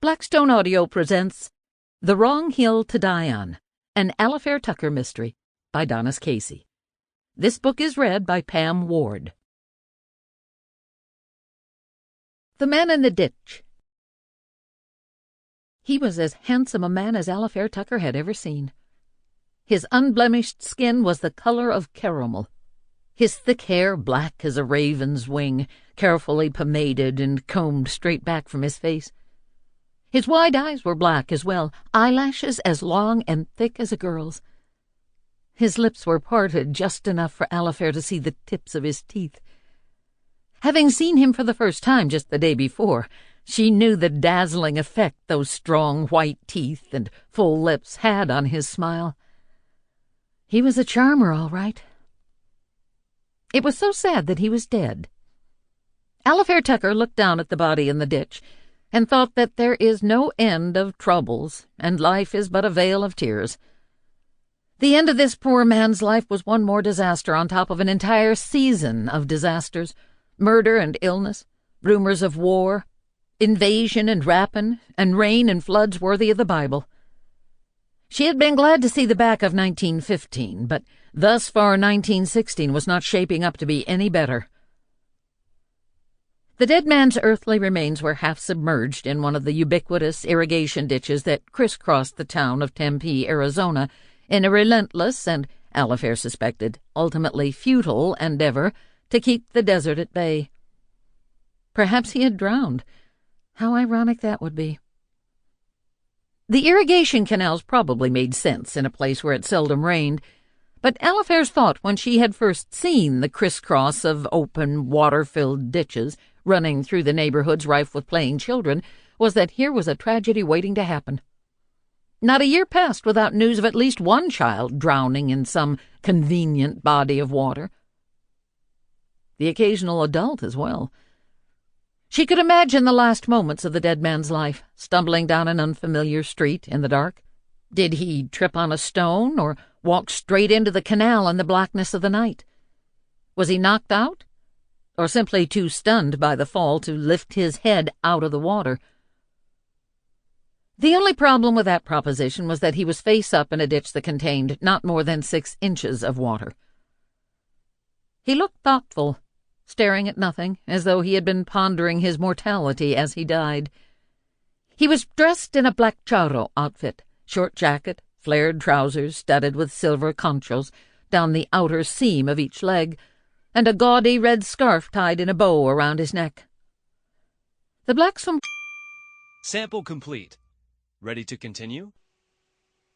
Blackstone Audio presents The Wrong Hill to Die On, an Alafair Tucker mystery by Donis Casey. This book is read by Pam Ward. The Man in the Ditch. He was as handsome a man as Alafair Tucker had ever seen. His unblemished skin was the color of caramel, his thick hair black as a raven's wing, carefully pomaded and combed straight back from his face. His wide eyes were black as well, eyelashes as long and thick as a girl's. His lips were parted just enough for Alafair to see the tips of his teeth. Having seen him for the first time just the day before, she knew the dazzling effect those strong white teeth and full lips had on his smile. He was a charmer, all right. It was so sad that he was dead. Alafair Tucker looked down at the body in the ditch and thought that there is no end of troubles, and life is but a vale of tears. The end of this poor man's life was one more disaster on top of an entire season of disasters, murder and illness, rumors of war, invasion and rapine, and rain and floods worthy of the Bible. She had been glad to see the back of 1915, but thus far 1916 was not shaping up to be any better. The dead man's earthly remains were half submerged in one of the ubiquitous irrigation ditches that crisscrossed the town of Tempe, Arizona, in a relentless and, Alafair suspected, ultimately futile endeavor to keep the desert at bay. Perhaps he had drowned. How ironic that would be. The irrigation canals probably made sense in a place where it seldom rained, but Alafair's thought when she had first seen the crisscross of open, water-filled ditches running through the neighborhoods rife with playing children was that here was a tragedy waiting to happen. Not a year passed without news of at least one child drowning in some convenient body of water. The occasional adult as well. She could imagine the last moments of the dead man's life, stumbling down an unfamiliar street in the dark. Did he trip on a stone or walk straight into the canal in the blackness of the night? Was he knocked out? Or simply too stunned by the fall to lift his head out of the water? The only problem with that proposition was that he was face up in a ditch that contained not more than 6 inches of water. He looked thoughtful, staring at nothing, as though he had been pondering his mortality as he died. He was dressed in a black charro outfit, short jacket, flared trousers studded with silver conchos down the outer seam of each leg, and a gaudy red scarf tied in a bow around his neck. The Blackstone... Sample complete. Ready to continue?